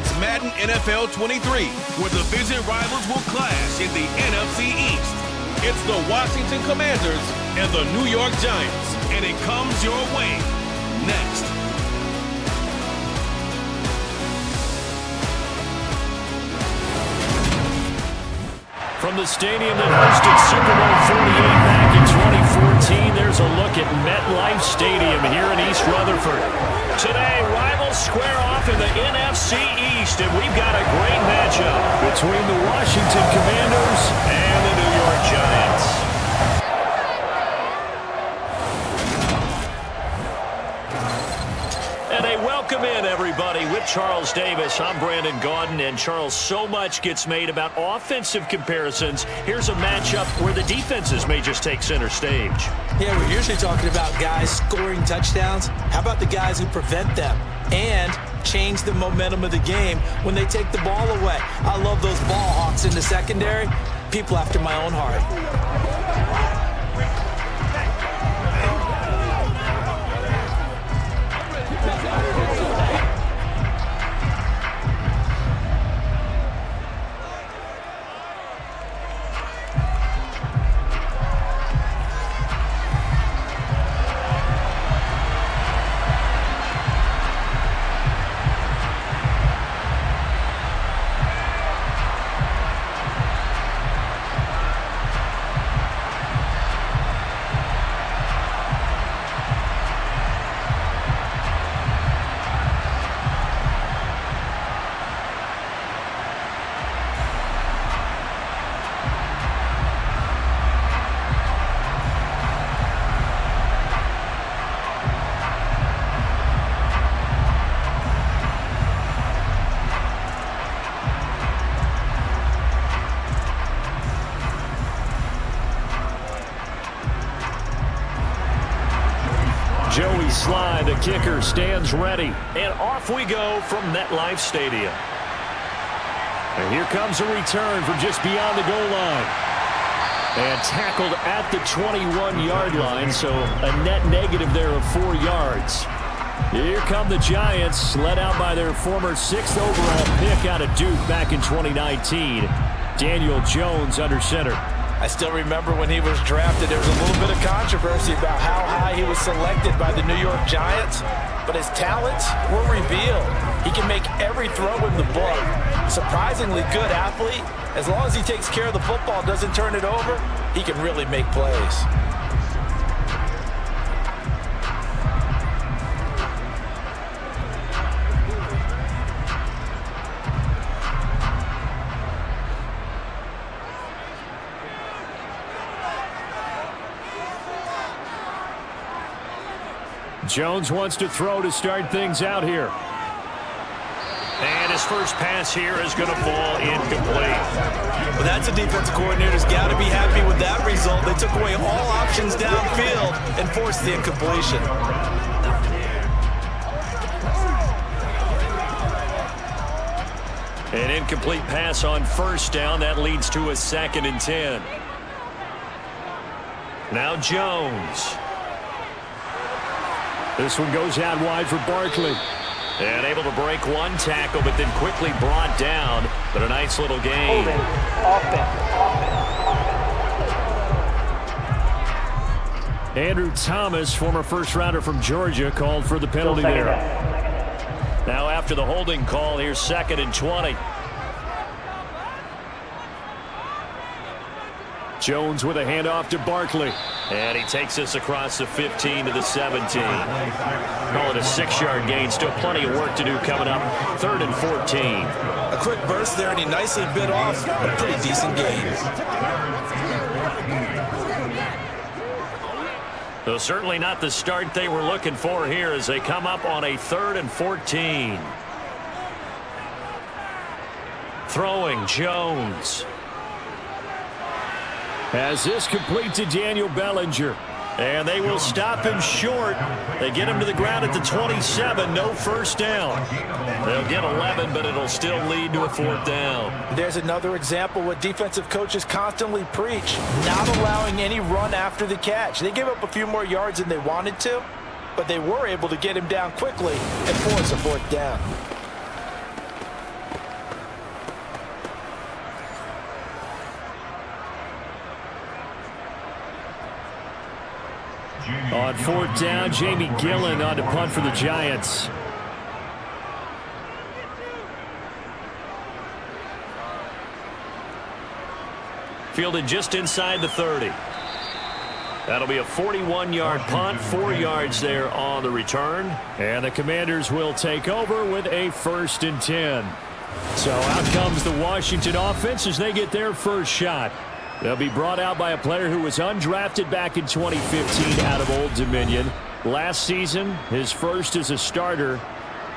It's Madden NFL 23, where division rivals will clash in the NFC East. It's the Washington Commanders and the New York Giants, and it comes your way next. From the stadium that hosted Super Bowl 48 back in 2014, there's a look at MetLife Stadium here in East Rutherford. Today, rivals square off in the NFC East, and we've got a great matchup between the Washington Commanders and the New York Giants. And a welcome in, everybody, with Charles Davis. I'm Brandon Gaudin, and Charles, so much gets made about offensive comparisons. Here's a matchup where the defenses may just take center stage. Yeah, we're usually talking about guys scoring touchdowns. How about the guys who prevent them and change the momentum of the game when they take the ball away? I love those ball hawks in the secondary. People after my own heart. Joey Sly, the kicker, stands ready. And off we go from MetLife Stadium. And here comes a return from just beyond the goal line. And tackled at the 21-yard line, so a net negative there of 4 yards. Here come the Giants, led out by their former 6th overall pick out of Duke back in 2019. Daniel Jones under center. I still remember when he was drafted, there was a little bit of controversy about how high he was selected by the New York Giants, but his talents were revealed. He can make every throw in the book. Surprisingly good athlete. As long as he takes care of the football, doesn't turn it over, he can really make plays. Jones wants to throw to start things out here. And his first pass here is going to fall incomplete. Well, that's a defensive coordinator's got to be happy with that result. They took away all options downfield and forced the incompletion. An incomplete pass on first down. That leads to a 2nd and 10. Now Jones. This one goes out wide for Barkley. And able to break one tackle, but then quickly brought down. But a nice little gain. Andrew Thomas, former first-rounder from Georgia, called for the penalty there. Now after the holding call, here's 2nd and 20. Jones with a handoff to Barkley. And he takes this across the 15 to the 17. Call it a 6-yard gain. Still plenty of work to do coming up. 3rd and 14. A quick burst there, and he nicely bit off a pretty decent gain. Though certainly not the start they were looking for here as they come up on a 3rd and 14. Throwing Jones. As this complete to Daniel Bellinger. And they will stop him short. They get him to the ground at the 27. No first down. They'll get 11, but it'll still lead to a 4th down. There's another example what defensive coaches constantly preach. Not allowing any run after the catch. They gave up a few more yards than they wanted to, but they were able to get him down quickly and force a 4th down. On fourth down, Jamie Gillen on to punt for the Giants. Fielded just inside the 30. That'll be a 41-yard punt, 4 yards there on the return. And the Commanders will take over with a 1st and 10. So out comes the Washington offense as they get their first shot. They'll be brought out by a player who was undrafted back in 2015 out of Old Dominion. Last season, his first as a starter.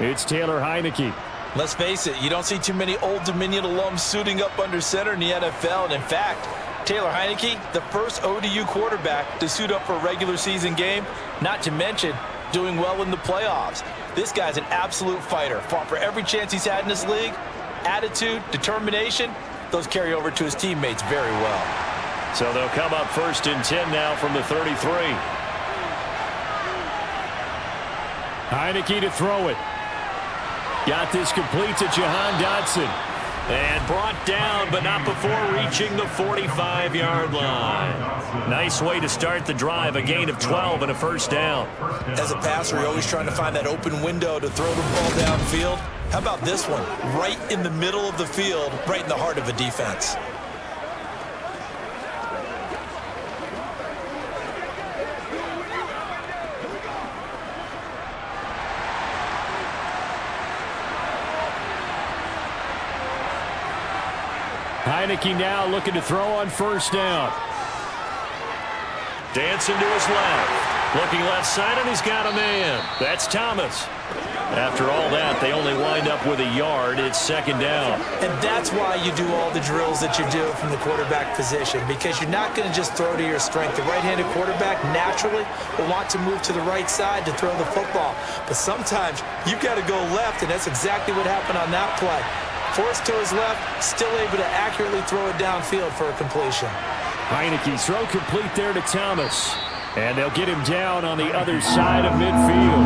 It's Taylor Heineke. Let's face it, you don't see too many Old Dominion alums suiting up under center in the NFL. And in fact, Taylor Heineke, the first ODU quarterback to suit up for a regular season game, not to mention doing well in the playoffs. This guy's an absolute fighter. Fought for every chance he's had in this league. Attitude, determination, those carry over to his teammates very well. So they'll come up 1st and 10 now from the 33. Heineke to throw it. Got this complete to Jahan Dotson. And brought down, but not before reaching the 45-yard line. Nice way to start the drive, a gain of 12 and a 1st down. As a passer, you're always trying to find that open window to throw the ball downfield. How about this one? Right in the middle of the field, right in the heart of a defense. Heineke now looking to throw on 1st down. Dancing to his left. Looking left side, and he's got a man. That's Thomas. After all that, they only wind up with a yard. It's 2nd down. And that's why you do all the drills that you do from the quarterback position, because you're not going to just throw to your strength. The right-handed quarterback naturally will want to move to the right side to throw the football. But sometimes you've got to go left, and that's exactly what happened on that play. Forced to his left, still able to accurately throw it downfield for a completion. Heineke's throw complete there to Thomas. And they'll get him down on the other side of midfield.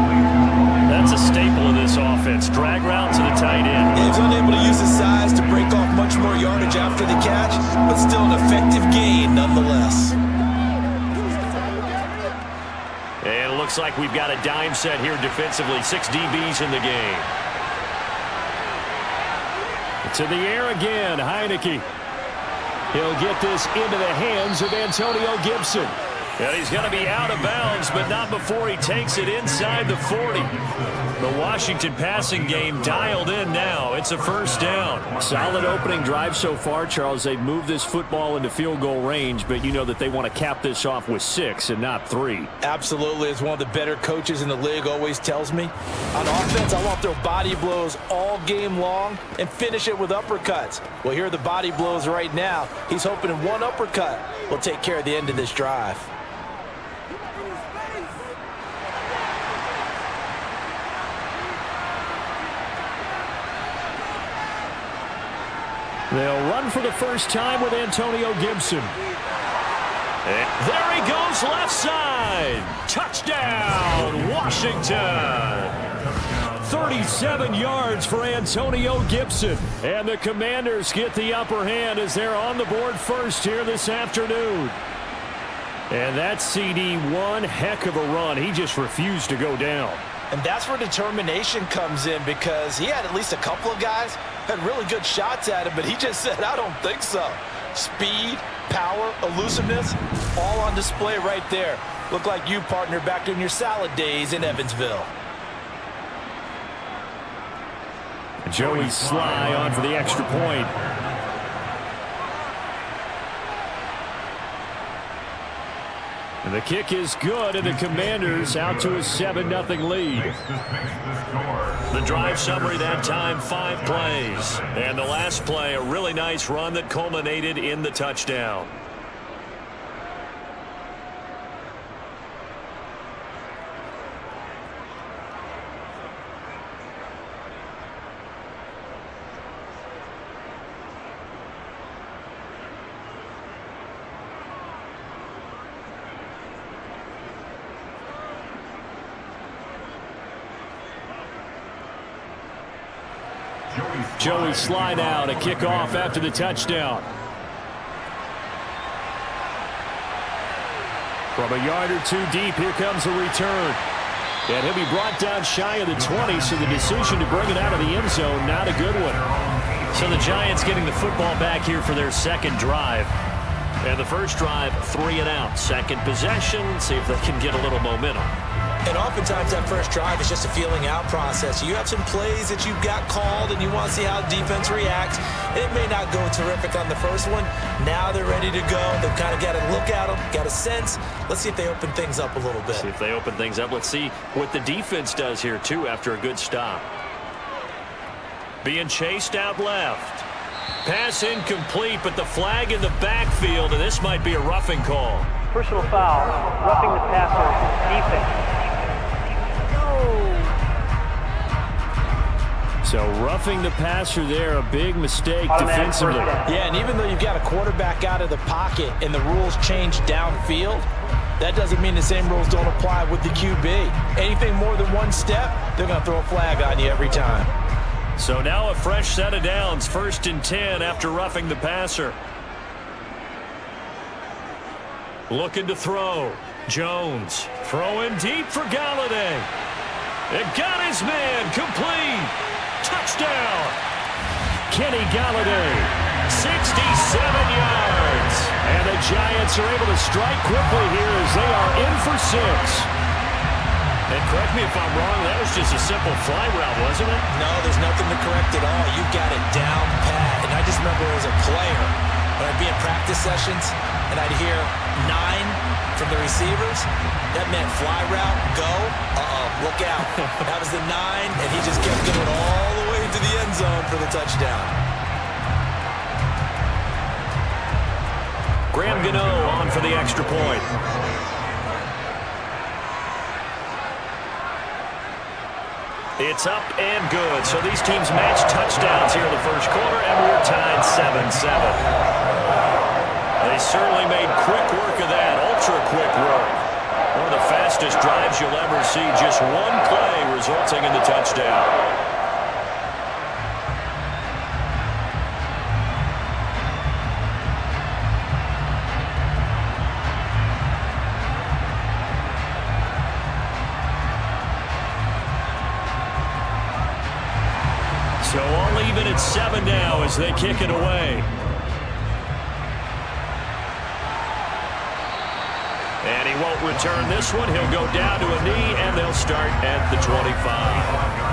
That's a staple of this offense. Drag route to the tight end. Yeah, he's unable to use his size to break off much more yardage after the catch, but still an effective gain nonetheless. And it looks like we've got a dime set here defensively. 6 DBs in the game. To the air again, Heineke. He'll get this into the hands of Antonio Gibson. And he's going to be out of bounds, but not before he takes it inside the 40. The Washington passing game dialed in now. It's a 1st down. Solid opening drive so far, Charles. They've moved this football into field goal range, but you know that they want to cap this off with 6 and not 3. Absolutely. As one of the better coaches in the league always tells me, on offense, I want to throw body blows all game long and finish it with uppercuts. Well, here are the body blows right now. He's hoping one uppercut will take care of the end of this drive. They'll run for the first time with Antonio Gibson. And there he goes left side. Touchdown, Washington. 37 yards for Antonio Gibson. And the Commanders get the upper hand as they're on the board first here this afternoon. And that CD, one heck of a run. He just refused to go down. And that's where determination comes in, because he had at least a couple of guys had really good shots at him, but he just said, I don't think so. Speed, power, elusiveness, all on display right there. Look like you, partner, back in your salad days in Evansville. Joey Sly on for the extra point. And the kick is good, and the Commanders out to a 7-0 lead. The drive summary that time, 5 plays. And the last play, a really nice run that culminated in the touchdown. Joey Sly now to kick off after the touchdown. From a yard or two deep, here comes a return. And he'll be brought down shy of the 20, so the decision to bring it out of the end zone, not a good one. So the Giants getting the football back here for their second drive. And the first drive, 3 and out. Second possession, see if they can get a little momentum. And oftentimes that first drive is just a feeling out process. You have some plays that you've got called and you want to see how defense reacts. It may not go terrific on the first one. Now they're ready to go. They've kind of got to look at them, got a sense. Let's see if they open things up a little bit. See if they open things up. Let's see what the defense does here, too, after a good stop. Being chased out left. Pass incomplete, but the flag in the backfield, and this might be a roughing call. Personal foul, roughing the passer, defense. So roughing the passer there, a big mistake defensively. Yeah, and even though you've got a quarterback out of the pocket and the rules change downfield, that doesn't mean the same rules don't apply with the QB. Anything more than one step, they're going to throw a flag on you every time. So now a fresh set of downs, 1st and 10 after roughing the passer. Looking to throw. Jones throwing deep for Galladay. It got his man complete. Touchdown. Kenny Galladay, 67 yards. And the Giants are able to strike quickly here as they are in for 6. And correct me if I'm wrong, that was just a simple fly route, wasn't it? No, there's nothing to correct at all. You've got it down pat. And I just remember as a player, when I'd be in practice sessions and I'd hear 9 from the receivers, that meant fly route, go, look out. That was the 9, and he just kept going all the way to the end zone for the touchdown. Graham Gano on for the extra point. It's up and good. So these teams match touchdowns here in the first quarter, and we're tied 7-7. They certainly made quick work of that, ultra-quick work. One of the fastest drives you'll ever see, just one play resulting in the touchdown. So all even at 7 now as they kick it away. And he won't return this one. He'll go down to a knee, and they'll start at the 25.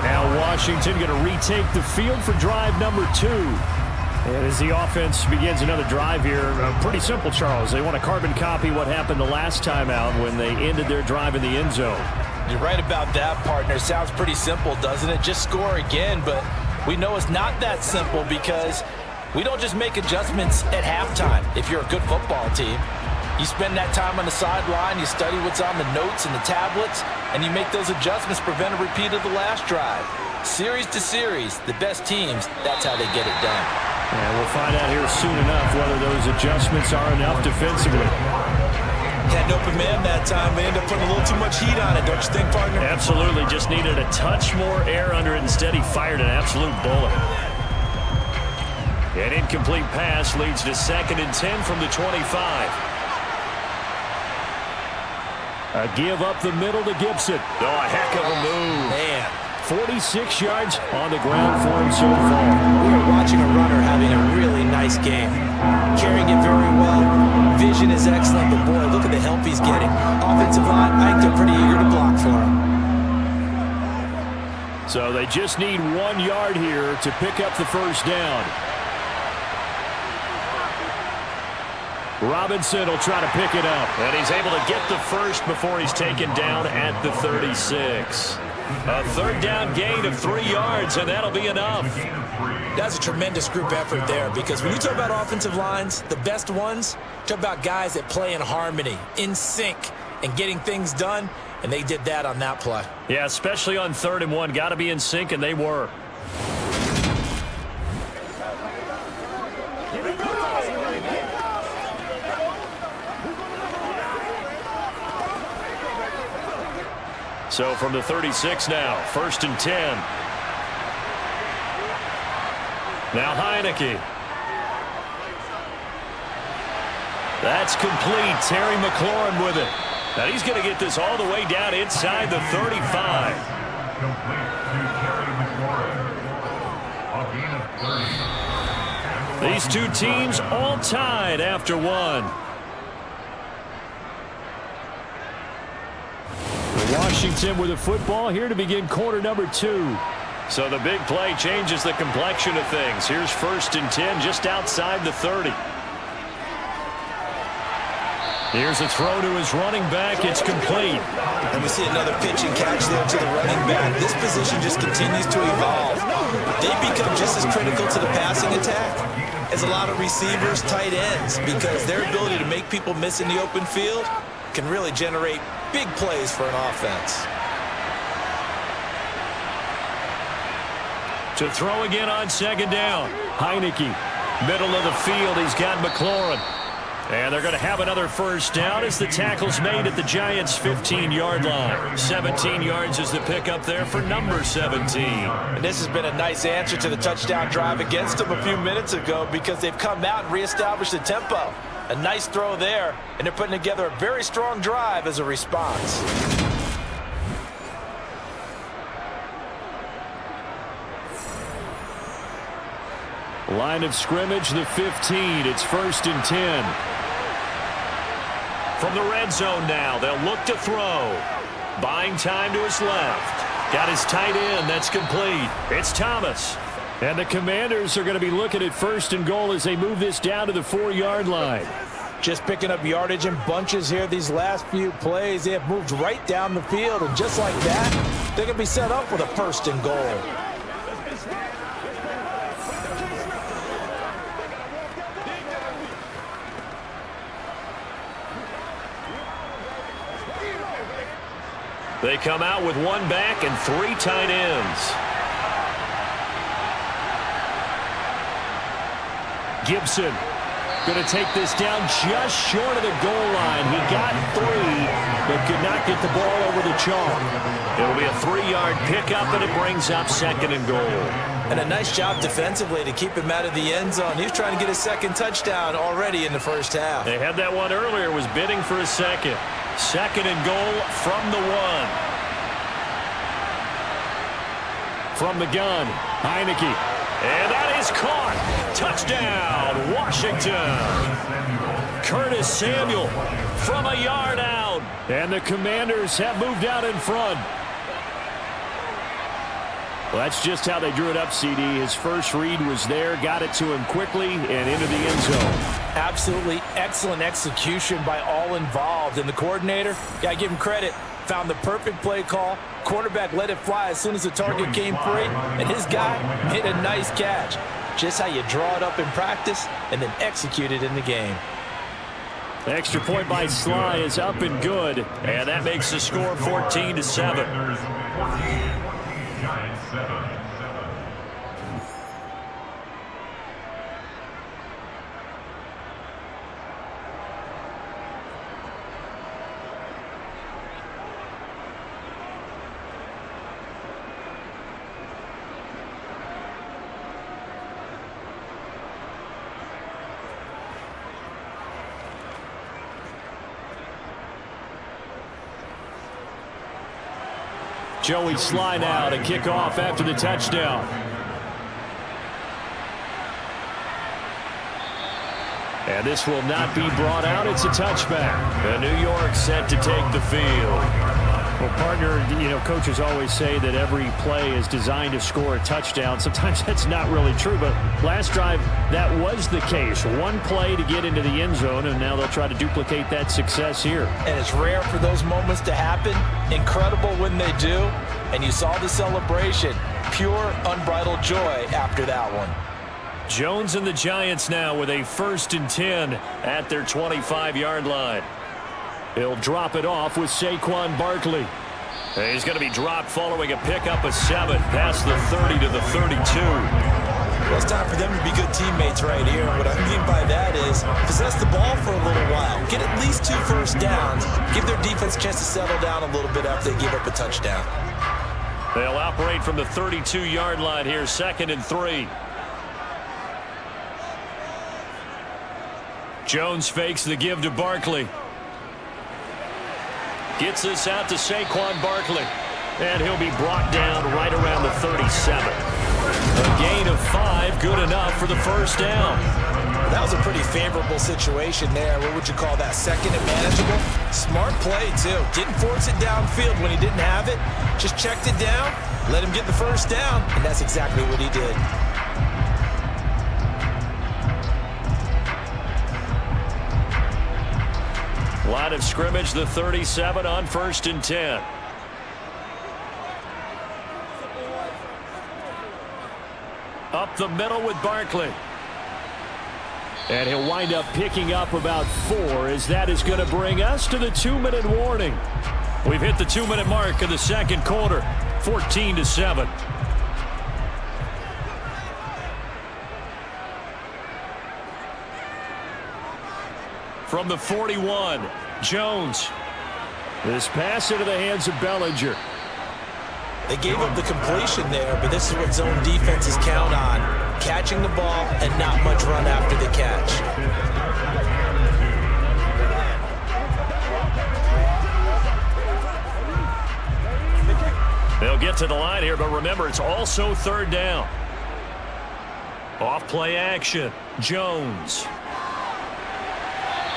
Now Washington going to retake the field for drive number 2. And as the offense begins another drive here, pretty simple, Charles. They want to carbon copy what happened the last time out when they ended their drive in the end zone. You're right about that, partner. Sounds pretty simple, doesn't it? Just score again, but we know it's not that simple because we don't just make adjustments at halftime if you're a good football team. You spend that time on the sideline, you study what's on the notes and the tablets, and you make those adjustments, prevent a repeat of the last drive. Series to series, the best teams, that's how they get it done. And we'll find out here soon enough whether those adjustments are enough defensively. Had an open man that time. They end up putting a little too much heat on it, don't you think, partner? Absolutely. Just needed a touch more air under it. Instead, he fired an absolute bullet. An incomplete pass leads to 2nd and 10 from the 25. A give up the middle to Gibson. Oh, a heck of a move. Man. 46 yards on the ground for him so far. We are watching a runner having a really nice game. Carrying it very well. Vision is excellent, but boy, look at the help he's getting. Offensive line, I think they're pretty eager to block for him. So they just need 1 yard here to pick up the first down. Robinson will try to pick it up. And he's able to get the first before he's taken down at the 36. A 3rd down gain of 3 yards, and that'll be enough. That's a tremendous group effort there because when you talk about offensive lines, the best ones, talk about guys that play in harmony, in sync, and getting things done, and they did that on that play. Yeah, especially on 3rd and 1. Got to be in sync, and they were. So from the 36 now, 1st and 10. Now Heineke. That's complete. Terry McLaurin with it. And he's going to get this all the way down inside the 35. These two teams all tied after one. Washington with the football here to begin quarter number 2. So the big play changes the complexion of things. Here's 1st and 10 just outside the 30. Here's a throw to his running back. It's complete. And we see another pitch and catch there to the running back. This position just continues to evolve. They become just as critical to the passing attack as a lot of receivers, tight ends, because their ability to make people miss in the open field can really generate big plays for an offense. To throw again on 2nd down. Heineke, middle of the field. He's got McLaurin. And they're going to have another 1st down as the tackle's made at the Giants' 15-yard line. 17 yards is the pickup there for number 17. And this has been a nice answer to the touchdown drive against them a few minutes ago because they've come out and reestablished the tempo. A nice throw there, and they're putting together a very strong drive as a response. Line of scrimmage, the 15. It's 1st and 10. From the red zone now, they'll look to throw. Buying time to his left. Got his tight end. That's complete. It's Thomas. And the Commanders are going to be looking at 1st and goal as they move this down to the 4-yard line. Just picking up yardage in bunches here these last few plays. They have moved right down the field, and just like that, they're going to be set up with a 1st and goal. They come out with 1 back and 3 tight ends. Gibson going to take this down just short of the goal line. He got 3, but could not get the ball over the chalk. It'll be a 3-yard pickup, and it brings up 2nd and goal. And a nice job defensively to keep him out of the end zone. He was trying to get his 2nd touchdown already in the 1st half. They had that one earlier, was bidding for a 2nd. 2nd and goal from the 1. From the gun, Heineke. And that is caught. Touchdown, Washington. Curtis Samuel from a yard out. And the Commanders have moved out in front. Well, that's just how they drew it up, CD. His first read was there, got it to him quickly, and into the end zone. Absolutely excellent execution by all involved. And the coordinator, got to give him credit, found the perfect play call. Quarterback let it fly as soon as the target came free, and his guy hit a nice catch. Just how you draw it up in practice and then execute it in the game. The extra point by Sly is up and good, and that makes the score 14-7. Joey Sly now to kick off after the touchdown. And this will not be brought out. It's a touchback. And New York set to take the field. Well, partner, you know, coaches always say that every play is designed to score a touchdown. Sometimes that's not really true, but last drive, that was the case. One play to get into the end zone, and now they'll try to duplicate that success here. And it's rare for those moments to happen. Incredible when they do. And you saw the celebration. Pure, unbridled joy after that one. Jones and the Giants now with a 1st and 10 at their 25-yard line. He'll drop it off with Saquon Barkley. And he's going to be dropped following a pickup of 7 past the 30 to the 32. Well, it's time for them to be good teammates right here. What I mean by that is possess the ball for a little while. Get at least 2 first downs. Give their defense a chance to settle down a little bit after they give up a touchdown. They'll operate from the 32-yard line here, 2nd and 3. Jones fakes the give to Barkley. Gets this out to Saquon Barkley. And he'll be brought down right around the 37. A gain of 5, good enough for the first down. That was a pretty favorable situation there. What would you call that? Second and manageable? Smart play, too. Didn't force it downfield when he didn't have it. Just checked it down, let him get the first down, and that's exactly what he did. Line of scrimmage, the 37 on 1st and 10. Up the middle with Barkley. And he'll wind up picking up about 4 as that is going to bring us to the 2-minute warning. We've hit the 2-minute mark of the second quarter, 14-7. From the 41, Jones. This pass into the hands of Bellinger. They gave up the completion there, but this is what zone defenses count on. Catching the ball and not much run after the catch. They'll get to the line here, but remember, it's also 3rd down. Off play action, Jones.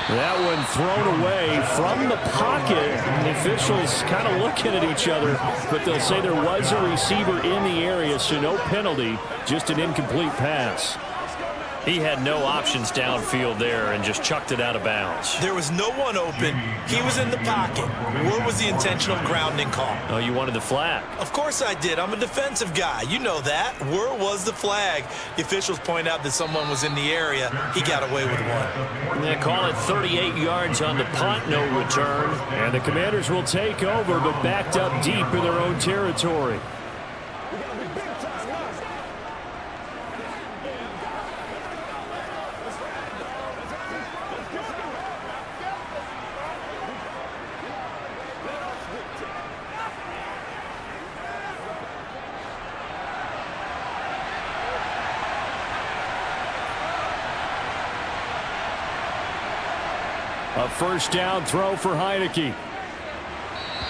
That one thrown away from the pocket. And the officials kind of looking at each other, but they'll say there was a receiver in the area, so no penalty, just an incomplete pass. He had no options downfield there and just chucked it out of bounds. There was no one open. He was in the pocket. Where was the intentional grounding call? Oh, you wanted the flag? Of course I did. I'm a defensive guy. You know that. Where was the flag? The officials point out that someone was in the area. He got away with one. They call it 38 yards on the punt, no return. And the Commanders will take over, but backed up deep in their own territory. A first down throw for Heineke.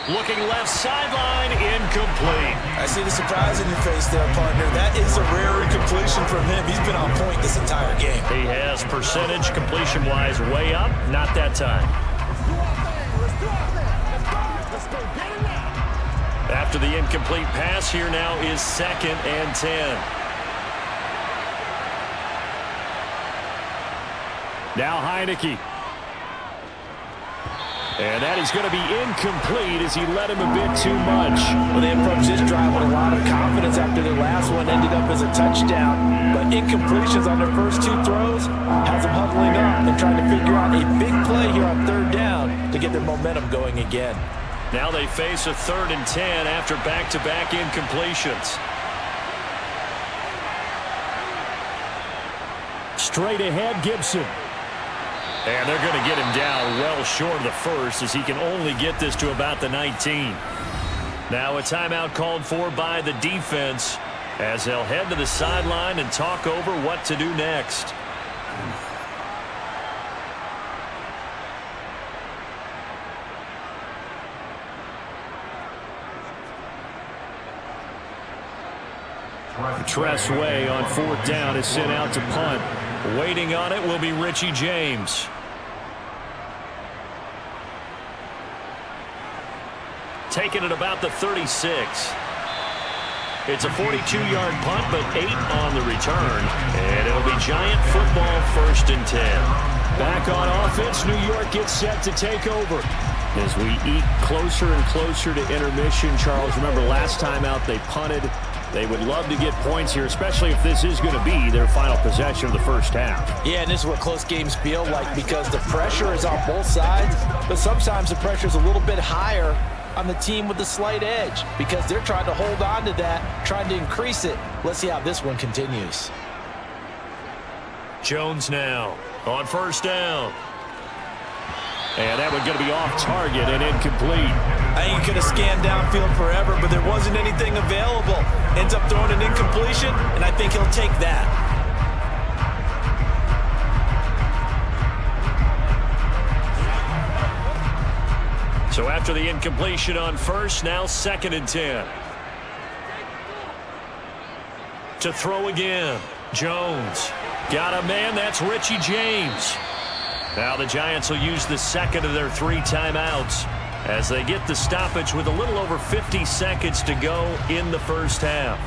Looking left sideline, incomplete. I see the surprise in your face there, partner. That is a rare incompletion from him. He's been on point this entire game. He has percentage completion-wise way up. Not that time. After the incomplete pass, here now is 2nd and 10. Now Heineke. And that is going to be incomplete as he led him a bit too much. Well, they approached this drive with a lot of confidence after their last one ended up as a touchdown. But incompletions on their first 2 throws has them huddling up and trying to figure out a big play here on 3rd down to get their momentum going again. Now they face a 3rd and 10 after back-to-back incompletions. Straight ahead, Gibson. And they're going to get him down well short of the first as he can only get this to about the 19. Now a timeout called for by the defense as they'll head to the sideline and talk over what to do next. Tress Way on 4th down is sent out to punt. Waiting on it will be Richie James. Taking it about the 36. It's a 42-yard punt, but 8 on the return. And it'll be Giant football 1st and 10. Back on offense, New York gets set to take over. As we eat closer and closer to intermission, Charles, remember last time out they punted. They would love to get points here, especially if this is going to be their final possession of the first half. Yeah, and this is what close games feel like because the pressure is on both sides, but sometimes the pressure is a little bit higher on the team with the slight edge because they're trying to hold on to that, trying to increase it. Let's see how this one continues. Jones now on 1st down. And that one's going to be off target and incomplete. I think he could have scanned downfield forever, but there wasn't anything available. Ends up throwing an incompletion, and I think he'll take that. So after the incompletion on first, now 2nd and 10. To throw again. Jones. Got a man. That's Richie James. Now the Giants will use the second of their 3 timeouts as they get the stoppage with a little over 50 seconds to go in the first half.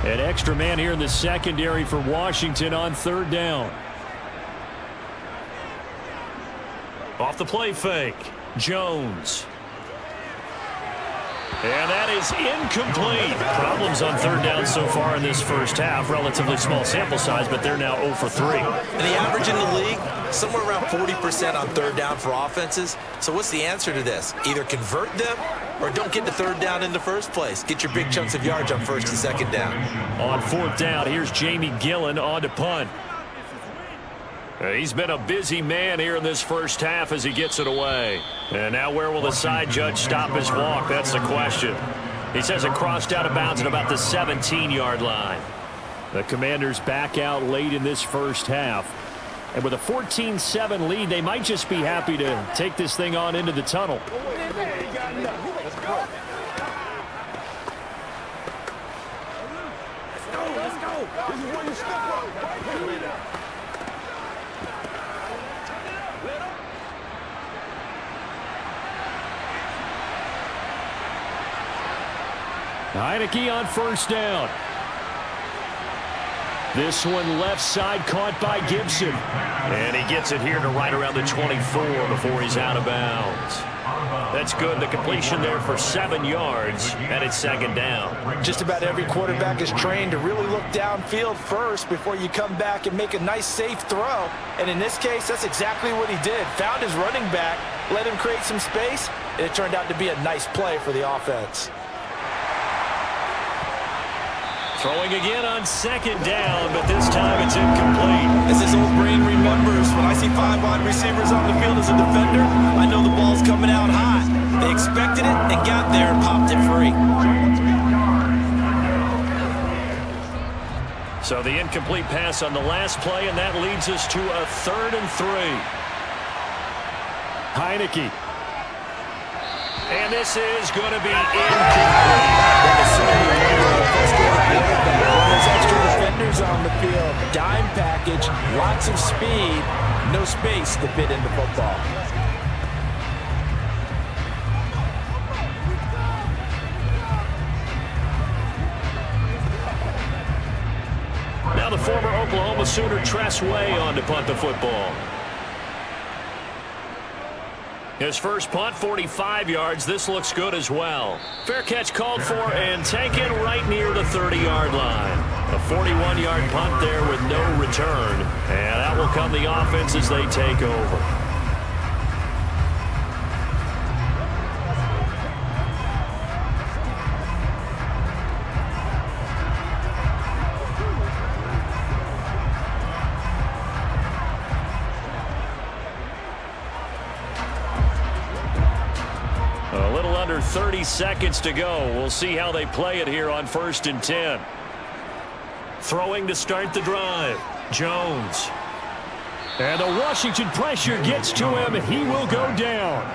An extra man here in the secondary for Washington on 3rd down. Off the play fake. Jones. And that is incomplete. Problems on 3rd down so far in this first half. Relatively small sample size, but they're now 0 for 3. And the average in the league, somewhere around 40% on 3rd down for offenses. So what's the answer to this? Either convert them or don't get to 3rd down in the first place. Get your big chunks of yards on 1st and 2nd down. On 4th down, here's Jamie Gillen on to punt. He's been a busy man here in this first half as he gets it away. And now where will the side judge stop his walk? That's the question. He says it crossed out of bounds at about the 17-yard line. The Commanders back out late in this first half. And with a 14-7 lead, they might just be happy to take this thing on into the tunnel. Let's go. This is where you step up. Heineke on 1st down. This one left side caught by Gibson. And he gets it here to right around the 24 before he's out of bounds. That's good. The completion there for 7 yards, and it's 2nd down. Just about every quarterback is trained to really look downfield first before you come back and make a nice, safe throw. And in this case, that's exactly what he did. Found his running back, let him create some space, and it turned out to be a nice play for the offense. Throwing again on 2nd down, but this time it's incomplete. As his old brain remembers, when I see 5 wide receivers on the field as a defender, I know the ball's coming out high. They expected it and got there and popped it free. So the incomplete pass on the last play, and that leads us to a 3rd and 3. Heineke. And this is going to be incomplete. There's extra defenders on the field. Dime package, lots of speed, no space to fit into football. Now the former Oklahoma Sooner Tress Way on to punt the football. His first punt, 45 yards. This looks good as well. Fair catch called for and taken right near the 30-yard line. A 41-yard punt there with no return. And that will come the offense as they take over. A little under 30 seconds to go. We'll see how they play it here on 1st and 10. Throwing to start the drive. Jones. And the Washington pressure gets to him. He will go down.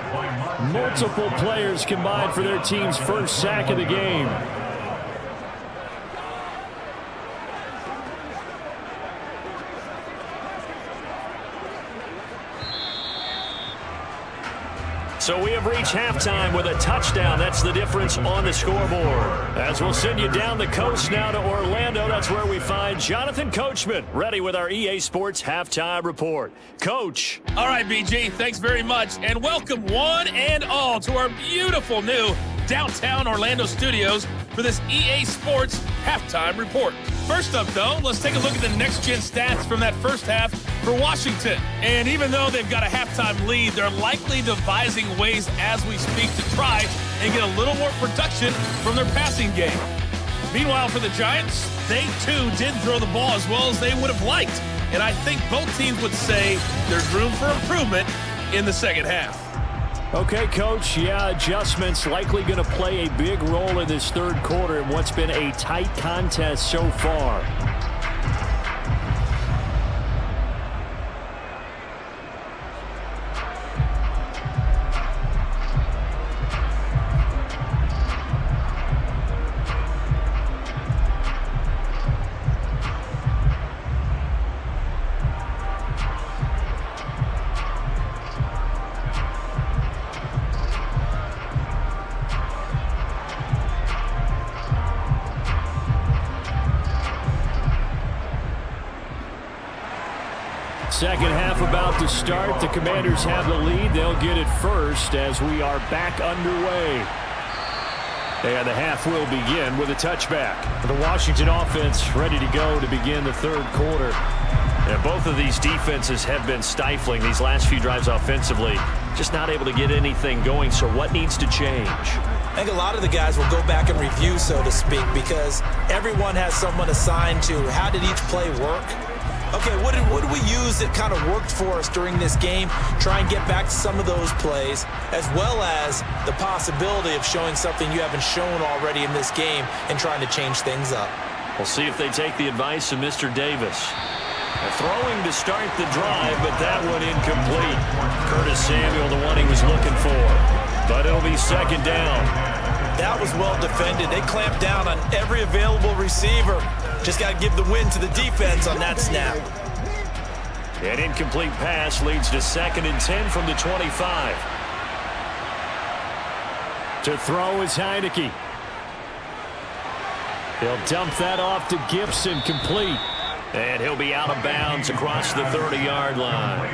Multiple players combined for their team's first sack of the game. So we have reached halftime with a touchdown. That's the difference on the scoreboard. As we'll send you down the coast now to Orlando, that's where we find Jonathan Coachman, ready with our EA Sports Halftime Report. Coach. All right, BG, thanks very much. And welcome one and all to our beautiful new downtown Orlando studios for this EA Sports Halftime Report. First up, though, let's take a look at the next-gen stats from that first half for Washington. And even though they've got a halftime lead, they're likely devising ways as we speak to try and get a little more production from their passing game. Meanwhile, for the Giants, they, too, didn't throw the ball as well as they would have liked. And I think both teams would say there's room for improvement in the second half. Okay, Coach, yeah, adjustments likely going to play a big role in this third quarter in what's been a tight contest so far. Second half about to start. The Commanders have the lead. They'll get it first as we are back underway. And the half will begin with a touchback. The Washington offense ready to go to begin the third quarter. And both of these defenses have been stifling these last few drives offensively. Just not able to get anything going, so what needs to change? I think a lot of the guys will go back and review, so to speak, because everyone has someone assigned to how did each play work. Okay, what did we use that kind of worked for us during this game? Try and get back to some of those plays, as well as the possibility of showing something you haven't shown already in this game and trying to change things up. We'll see if they take the advice of Mr. Davis. Throwing to start the drive, but that one incomplete. Curtis Samuel, the one he was looking for. But it'll be second down. That was well defended. They clamped down on every available receiver. Just got to give the win to the defense on that snap. An incomplete pass leads to 2nd and 10 from the 25. To throw is Heineke. He'll dump that off to Gibson, complete. And he'll be out of bounds across the 30-yard line.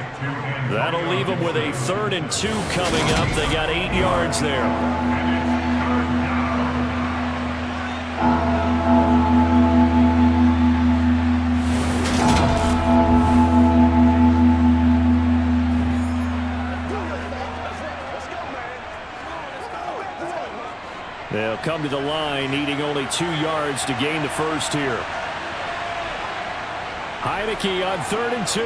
That'll leave them with a 3rd and 2 coming up. They got 8 yards there. They'll come to the line, needing only 2 yards to gain the first here. Heineke on 3rd and 2.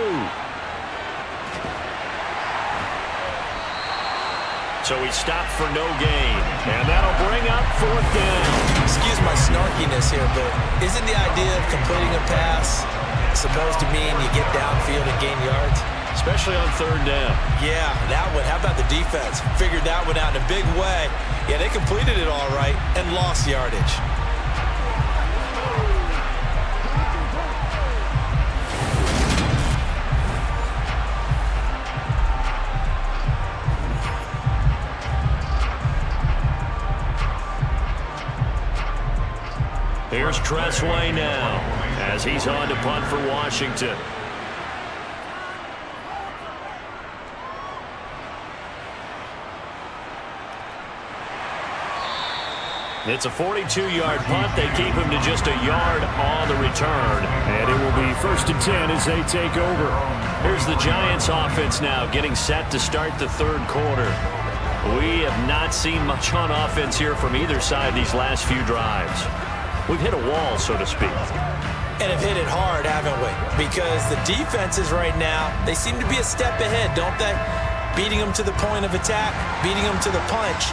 So he stopped for no gain. And that'll bring up 4th down. Excuse my snarkiness here, but isn't the idea of completing a pass supposed to mean you get downfield and gain yards? Especially on 3rd down. Yeah, that one. How about the defense? Figured that one out in a big way. Yeah, they completed it all right and lost yardage. Here's Tressway now as he's on to punt for Washington. It's a 42-yard punt. They keep him to just a yard on the return. And it will be 1st and 10 as they take over. Here's the Giants offense now getting set to start the third quarter. We have not seen much on offense here from either side these last few drives. We've hit a wall, so to speak. And have hit it hard, haven't we? Because the defenses right now, they seem to be a step ahead, don't they? Beating them to the point of attack, beating them to the punch.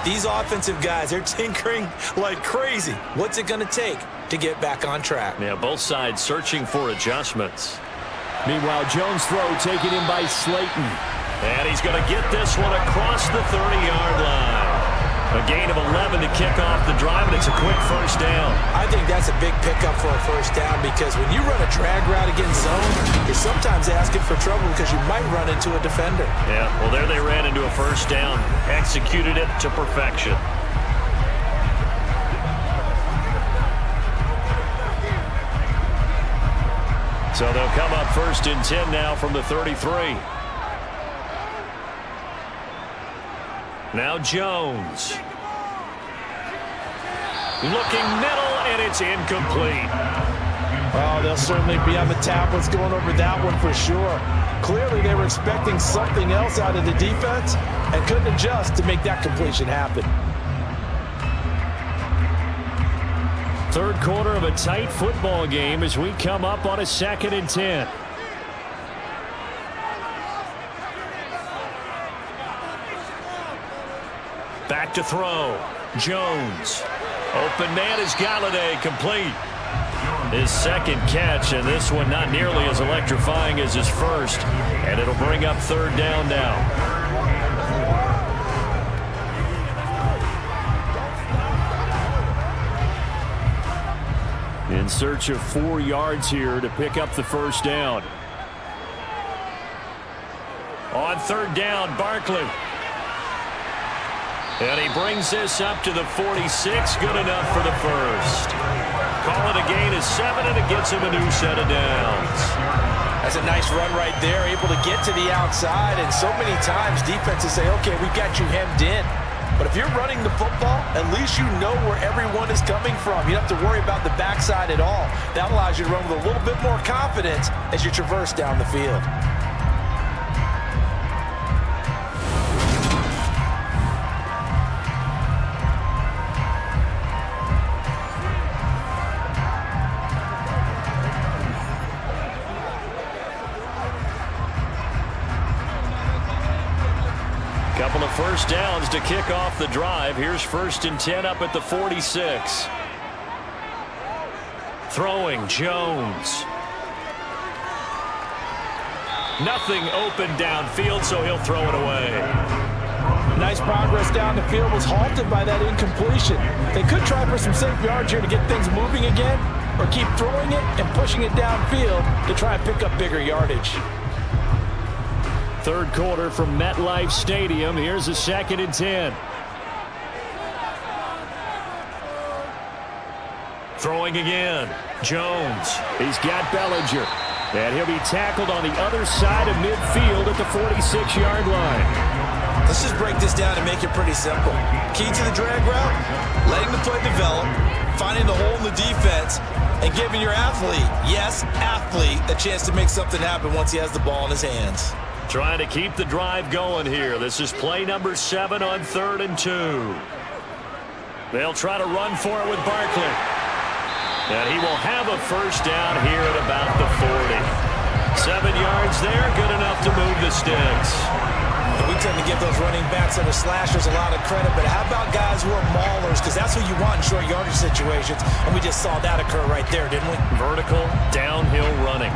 These offensive guys, they're tinkering like crazy. What's it going to take to get back on track? Yeah, both sides searching for adjustments. Meanwhile, Jones' throw taken in by Slayton. And he's going to get this one across the 30-yard line. A gain of 11 to kick off the drive, and it's a quick first down. I think that's a big pickup for a first down because when you run a drag route against zone, you're sometimes asking for trouble because you might run into a defender. Yeah, well, there they ran into a first down, executed it to perfection. So they'll come up 1st and 10 now from the 33. Now Jones. Looking middle, and it's incomplete. Oh, they'll certainly be on the tablets going over that one for sure. Clearly, they were expecting something else out of the defense and couldn't adjust to make that completion happen. Third quarter of a tight football game as we come up on a 2nd and 10. Back to throw. Jones. Open man is Galladay, complete. His second catch, and this one not nearly as electrifying as his first. And it'll bring up third down now. In search of 4 yards here to pick up the first down. On third down, Barkley. And he brings this up to the 46. Good enough for the first. Call it a gain of 7, and it gets him a new set of downs. That's a nice run right there, able to get to the outside. And so many times defenses say, okay, we got you hemmed in. But if you're running the football, at least you know where everyone is coming from. You don't have to worry about the backside at all. That allows you to run with a little bit more confidence as you traverse down the field. Couple of first downs to kick off the drive. Here's 1st and 10 up at the 46. Throwing, Jones. Nothing open downfield, so he'll throw it away. Nice progress down the field, was halted by that incompletion. They could try for some safe yards here to get things moving again, or keep throwing it and pushing it downfield to try and pick up bigger yardage. Third quarter from MetLife Stadium. Here's a 2nd and 10. Throwing again. Jones. He's got Bellinger. And he'll be tackled on the other side of midfield at the 46-yard line. Let's just break this down and make it pretty simple. Key to the drag route, letting the play develop, finding the hole in the defense, and giving your athlete, yes, athlete, a chance to make something happen once he has the ball in his hands. Trying to keep the drive going here. This is play number 7 on 3rd and 2. They'll try to run for it with Barkley. And he will have a first down here at about the 40. 7 yards there, good enough to move the sticks. And we tend to give those running backs and the slashers a lot of credit, but how about guys who are maulers? Because that's who you want in short yardage situations, and we just saw that occur right there, didn't we? Vertical, downhill running.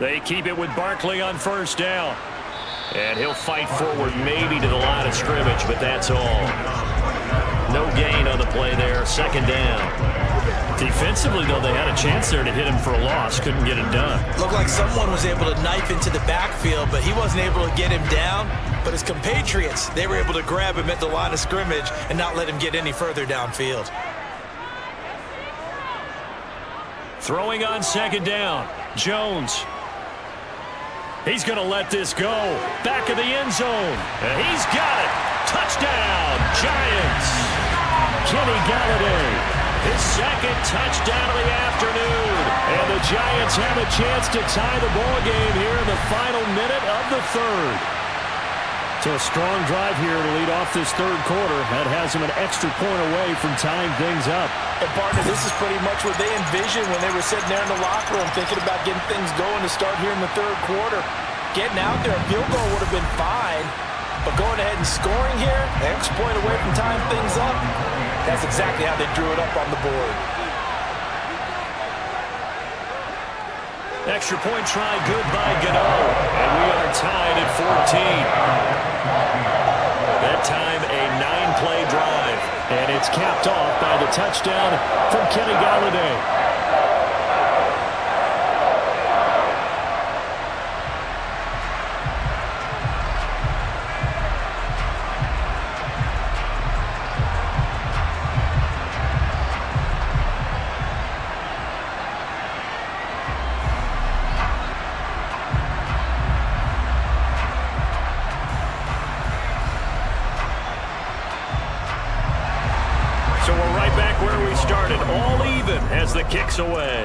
They keep it with Barkley on first down. And he'll fight forward maybe to the line of scrimmage, but that's all. No gain on the play there, 2nd down. Defensively, though, they had a chance there to hit him for a loss. Couldn't get it done. Looked like someone was able to knife into the backfield, but he wasn't able to get him down. But his compatriots, they were able to grab him at the line of scrimmage and not let him get any further downfield. Throwing on 2nd down, Jones. He's going to let this go. Back of the end zone. And he's got it. Touchdown, Giants. Kenny Galladay, his 2nd touchdown of the afternoon. And the Giants have a chance to tie the ball game here in the final minute of the 3rd. So a strong drive here to lead off this 3rd quarter. That has him an extra point away from tying things up. And partner, this is pretty much what they envisioned when they were sitting there in the locker room thinking about getting things going to start here in the 3rd quarter. Getting out there, a field goal would have been fine, but going ahead and scoring here, an extra point away from tying things up, that's exactly how they drew it up on the board. Extra point try, good by Gano. And we are tied at 14. That time a 9-play drive. And it's capped off by the touchdown from Kenny Galladay. So we're right back where we started, all even The kick's away.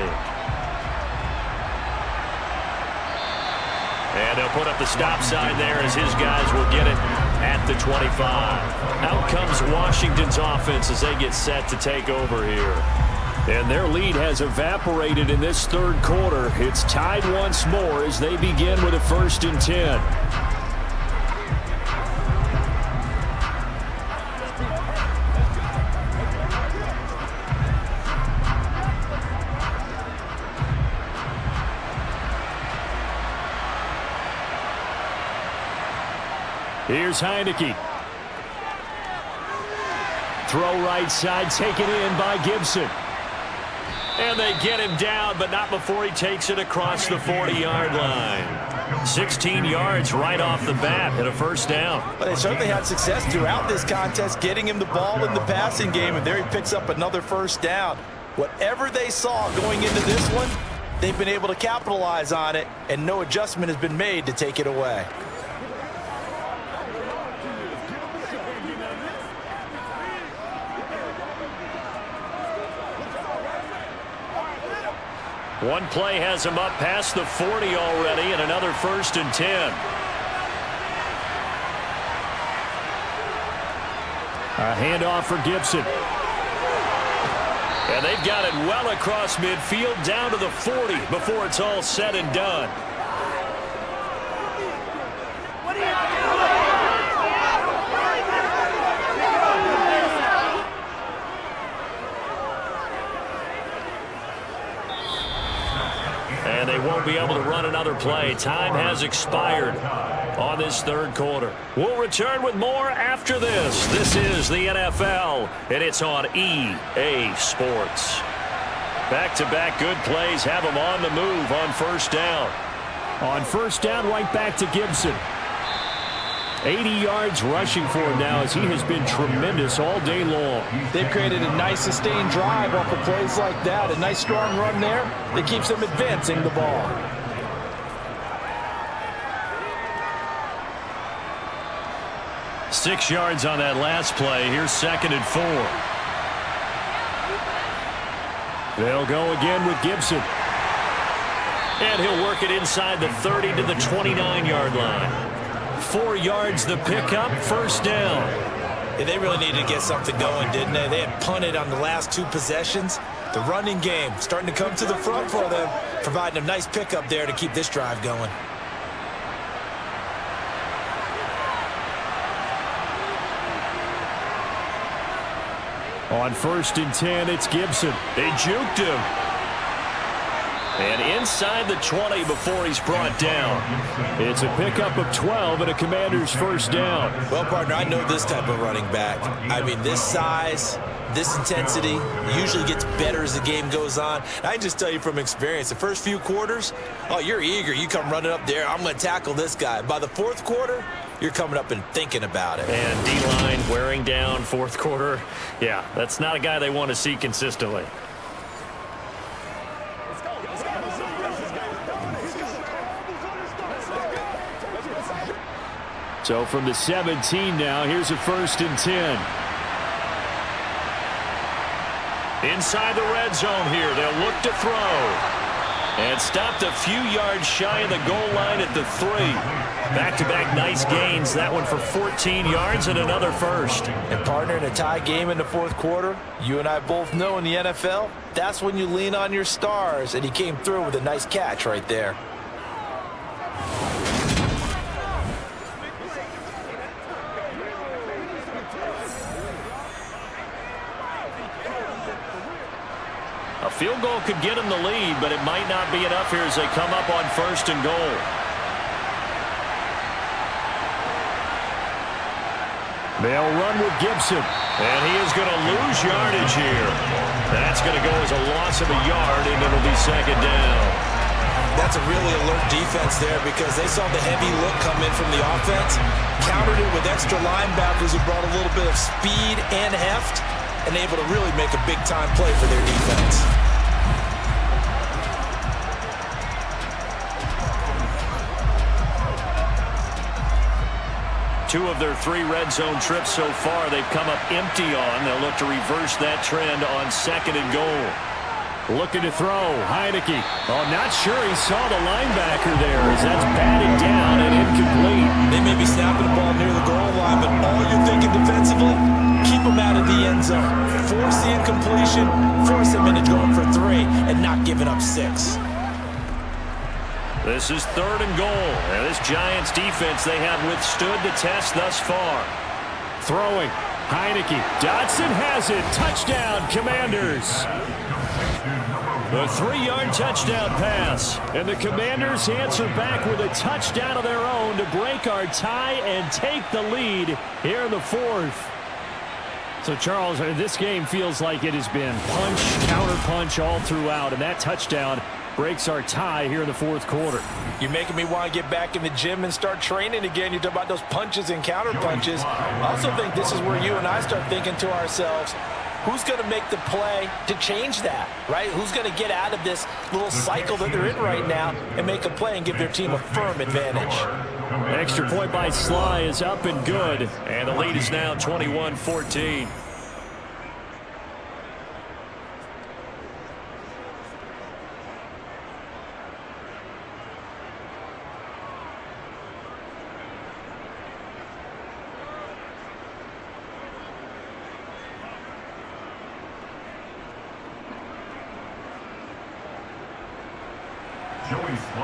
And they'll put up the stop sign there as his guys will get it at the 25. Out comes Washington's offense as they get set to take over here. And their lead has evaporated in this third quarter. It's tied once more as they begin with a 1st and 10. Here's Heineke. Throw right side, taken in by Gibson. And they get him down, but not before he takes it across the 40-yard line. 16 yards right off the bat and a 1st down. But they certainly had success throughout this contest, getting him the ball in the passing game, and there he picks up another 1st down. Whatever they saw going into this one, they've been able to capitalize on it, and no adjustment has been made to take it away. One play has him up past the 40 already, and another 1st and 10. A handoff for Gibson. And they've got it well across midfield down to the 40 before it's all said and done. And they won't be able to run another play. Time has expired on this third quarter. We'll return with more after this. This is the NFL, and it's on EA Sports. Back-to-back good plays have them on the move on 1st down. On 1st down, right back to Gibson. 80 yards rushing for him now as he has been tremendous all day long. They've created a nice sustained drive off of plays like that. A nice strong run there that keeps them advancing the ball. Six yards on that last play. Here's 2nd and 4. They'll go again with Gibson. And he'll work it inside the 30 to the 29-yard line. 4 yards the pickup, 1st down. Yeah, they really needed to get something going, didn't they? They had punted on the last 2 possessions. The running game starting to come to the front for them, providing a nice pickup there to keep this drive going. On 1st and 10, it's Gibson. They juked him. And inside the 20 before he's brought down. It's a pickup of 12 and a Commander's 1st down. Well, partner, I know this type of running back. I mean, this size, this intensity usually gets better as the game goes on. And I can just tell you from experience, the first few quarters, oh, you're eager. You come running up there, I'm going to tackle this guy. By the 4th quarter, you're coming up and thinking about it. And D-line wearing down 4th quarter. Yeah, that's not a guy they want to see consistently. So from the 17 now, here's a 1st and 10. Inside the red zone here, they'll look to throw. And stopped a few yards shy of the goal line at the 3. Back-to-back nice gains. That one for 14 yards and another 1st. And partner, in a tie game in the 4th quarter, you and I both know in the NFL, that's when you lean on your stars. And he came through with a nice catch right there. A field goal could get him the lead, but it might not be enough here as they come up on 1st and goal. They'll run with Gibson. And he is going to lose yardage here. That's going to go as a loss of a yard, and it'll be 2nd down. That's a really alert defense there because they saw the heavy look come in from the offense, countered it with extra linebackers who brought a little bit of speed and heft, and able to really make a big-time play for their defense. Two of their 3 red zone trips so far they've come up empty on. They'll look to reverse that trend on 2nd and goal. Looking to throw. Heineke. Oh, not sure he saw the linebacker there as that's batted down and incomplete. They may be snapping the ball near the goal line, but all you're thinking defensively, keep them out of the end zone. Force the incompletion, force them into going for 3, and not giving up 6. This is 3rd and goal. And this Giants defense, they have withstood the test thus far. Throwing. Heineke. Dotson has it. Touchdown, Commanders. A 3-yard touchdown pass. And the Commanders answer back with a touchdown of their own to break our tie and take the lead here in the 4th. So, Charles, this game feels like it has been punch, counter-punch all throughout. And that touchdown breaks our tie here in the 4th quarter. You're making me want to get back in the gym and start training again. You talk about those punches and counter punches. I also think this is where you and I start thinking to ourselves, who's going to make the play to change that, right? Who's going to get out of this little cycle that they're in right now and make a play and give their team a firm advantage? Extra point by Sly is up and good. And the lead is now 21-14.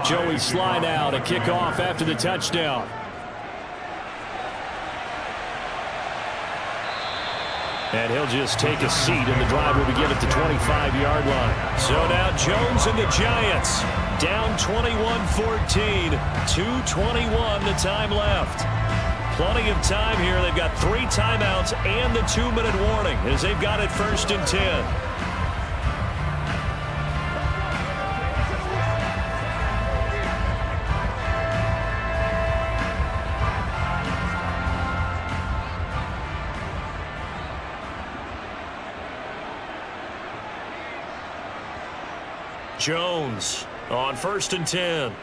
Joey Sly now to kick off after the touchdown. And he'll just take a seat, and the drive will begin at the 25-yard line. So now Jones and the Giants down 21-14. 2:21 the time left. Plenty of time here. They've got 3 timeouts and the 2-minute warning as they've got it 1st and 10. Jones on 1st and 10.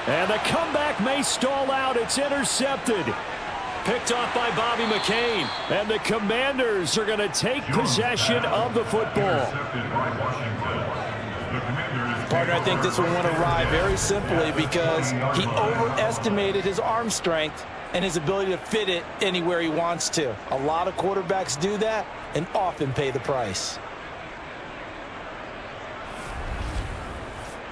And the comeback may stall out. It's intercepted. Picked off by Bobby McCain. And the Commanders are going to take possession of the football. Partner, I think this one went awry very simply because he overestimated his arm strength and his ability to fit it anywhere he wants to. A lot of quarterbacks do that and often pay the price.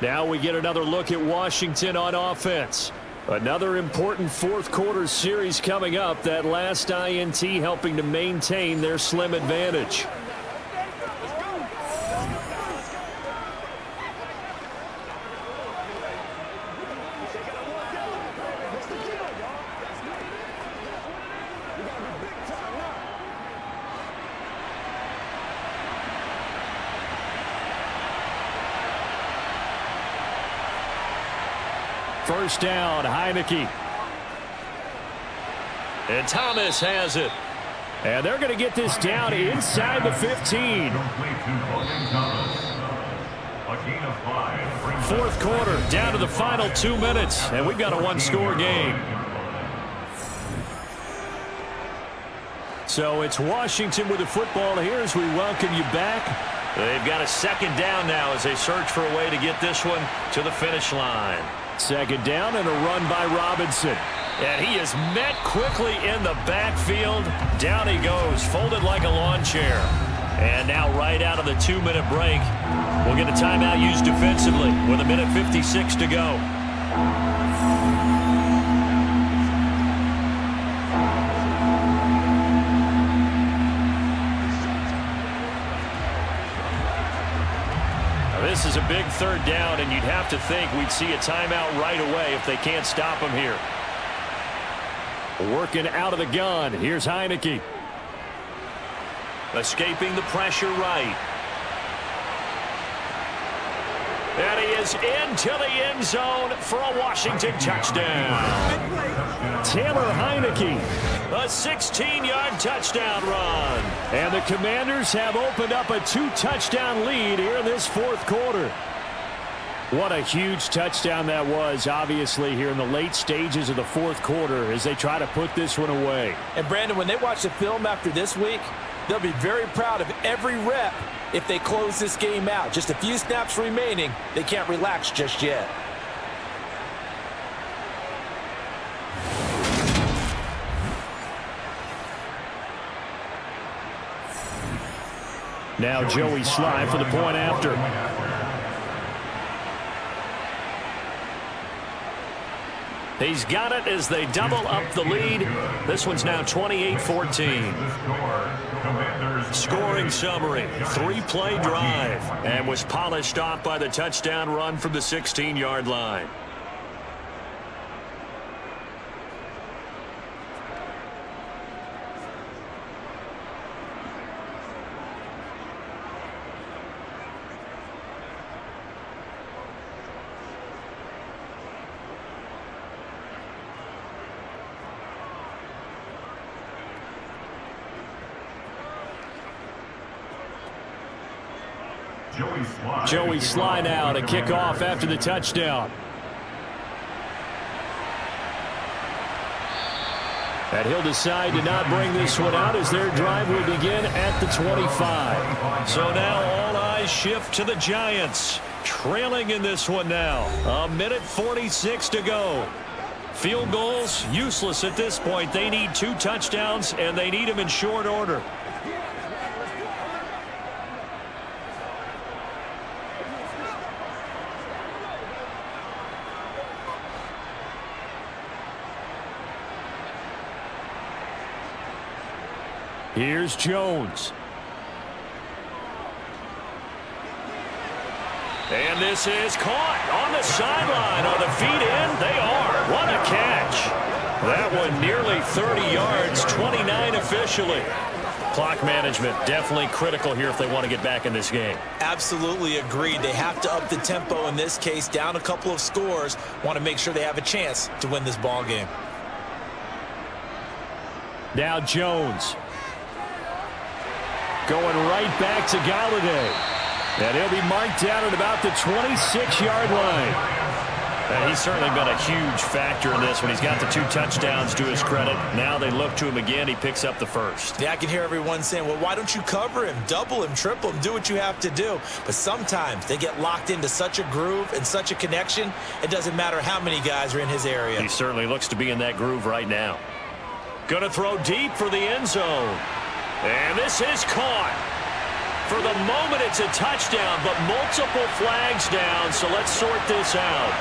Now we get another look at Washington on offense. Another important 4th quarter series coming up. That last INT helping to maintain their slim advantage. First down, Heineke. And Thomas has it. And they're going to get this down inside the 15. 4th quarter, down to the final 2 minutes. And we've got a 1-score game. So it's Washington with the football here as we welcome you back. They've got a 2nd down now as they search for a way to get this one to the finish line. 2nd down and a run by Robinson. And he is met quickly in the backfield. Down he goes, folded like a lawn chair. And now right out of the 2-minute break, we'll get a timeout used defensively with 1:56 to go. This is a big 3rd down, and you'd have to think we'd see a timeout right away if they can't stop him here. Working out of the gun. Here's Heineke. Escaping the pressure right. And he is into the end zone for a Washington touchdown. Taylor Heineke. A 16-yard touchdown run. And the Commanders have opened up a 2-touchdown lead here in this 4th quarter. What a huge touchdown that was, obviously, here in the late stages of the 4th quarter as they try to put this one away. And, Brandon, when they watch the film after this week, they'll be very proud of every rep if they close this game out. Just a few snaps remaining. They can't relax just yet. Now Joey Sly for the point after. He's got it as they double up the lead. This one's now 28-14. Scoring summary, 3-play drive, and was polished off by the touchdown run from the 16-yard line. Joey Sly now to kick off after the touchdown. And he'll decide to not bring this one out as their drive will begin at the 25. So now all eyes shift to the Giants. Trailing in this one now. 1:46 to go. Field goals, useless at this point. They need 2 touchdowns, and they need them in short order. Here's Jones. And this is caught on the sideline. Are the feet in? They are. What a catch. That one nearly 30 yards, 29 officially. Clock management definitely critical here if they want to get back in this game. Absolutely agreed. They have to up the tempo in this case, down a couple of scores. Want to make sure they have a chance to win this ball game. Now Jones. Going right back to Galladay. And he'll be marked down at about the 26-yard line. And he's certainly been a huge factor in this when he's got the 2 touchdowns to his credit. Now they look to him again. He picks up the first. Yeah, I can hear everyone saying, well, why don't you cover him, double him, triple him, do what you have to do. But sometimes they get locked into such a groove and such a connection, it doesn't matter how many guys are in his area. He certainly looks to be in that groove right now. Going to throw deep for the end zone. And this is caught. For the moment, it's a touchdown, but multiple flags down, so let's sort this out.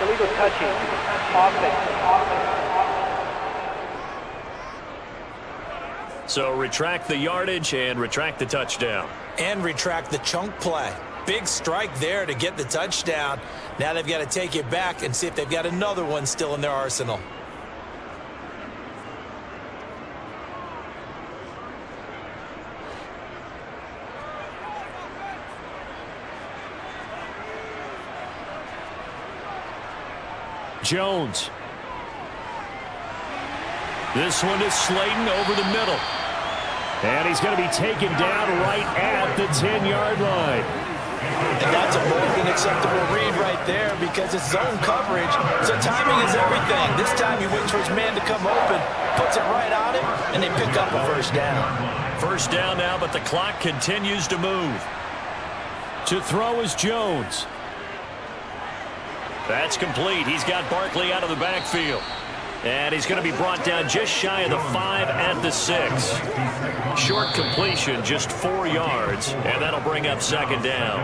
Illegal touching. Offense. So retract the yardage and retract the touchdown. And retract the chunk play. Big strike there to get the touchdown. Now they've got to take it back and see if they've got another one still in their arsenal. Jones. This one is Slayton over the middle. And he's going to be taken down right at the 10-yard line. And that's a more than acceptable read right there because it's zone coverage. So timing is everything. This time he waits for his man to come open, puts it right on him, and they pick up a first down. First down now, but the clock continues to move. To throw is Jones. That's complete. He's got Barkley out of the backfield. And he's going to be brought down just shy of the 5 at the 6. Short completion, just 4 yards, and that'll bring up second down.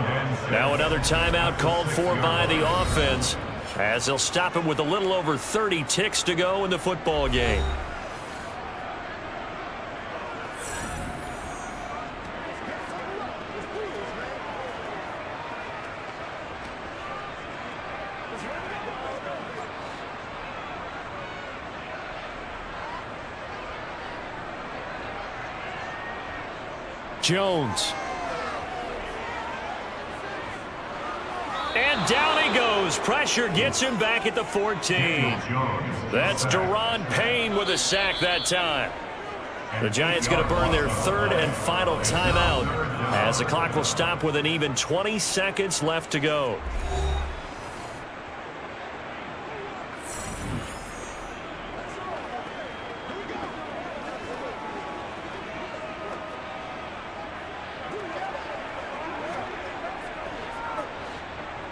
Now another timeout called for by the offense as they'll stop him with a little over 30 ticks to go in the football game. Jones. And down he goes. Pressure gets him back at the 14. That's Deron Payne with a sack that time. The Giants going to burn their 3rd and final timeout as the clock will stop with an even 20 seconds left to go.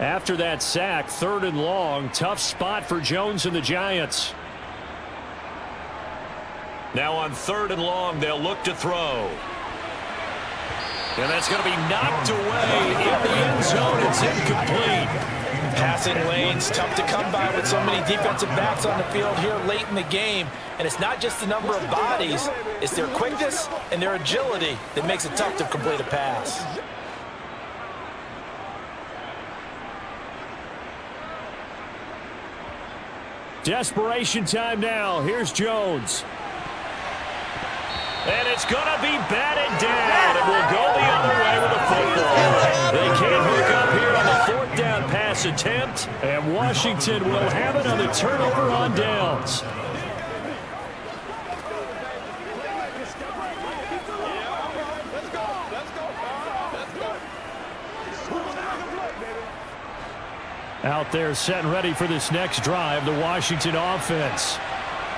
After that sack, 3rd and long, tough spot for Jones and the Giants. Now on 3rd and long, they'll look to throw. And that's going to be knocked away in the end zone. It's incomplete. Passing lanes, tough to come by with so many defensive backs on the field here late in the game. And it's not just the number of bodies, it's their quickness and their agility that makes it tough to complete a pass. Desperation time now. Here's Jones. And it's going to be batted down. It will go the other way with the football. They can't hook up here on the 4th down pass attempt. And Washington will have it on the turnover on downs. Out there set and ready for this next drive, the Washington offense.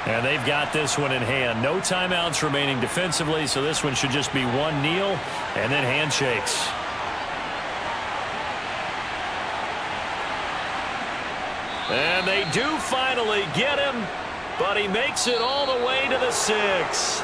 And they've got this one in hand. No timeouts remaining defensively, so this one should just be one kneel and then handshakes. And they do finally get him, but he makes it all the way to the 6.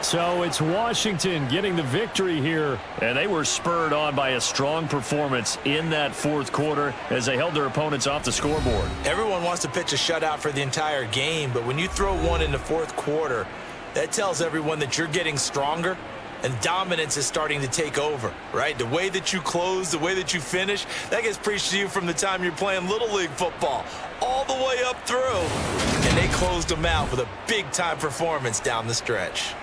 So it's Washington getting the victory here. And they were spurred on by a strong performance in that 4th quarter as they held their opponents off the scoreboard. Everyone wants to pitch a shutout for the entire game, but when you throw one in the 4th quarter, that tells everyone that you're getting stronger and dominance is starting to take over, right? The way that you close, the way that you finish, that gets preached to you from the time you're playing Little League football all the way up through. And they closed them out with a big-time performance down the stretch.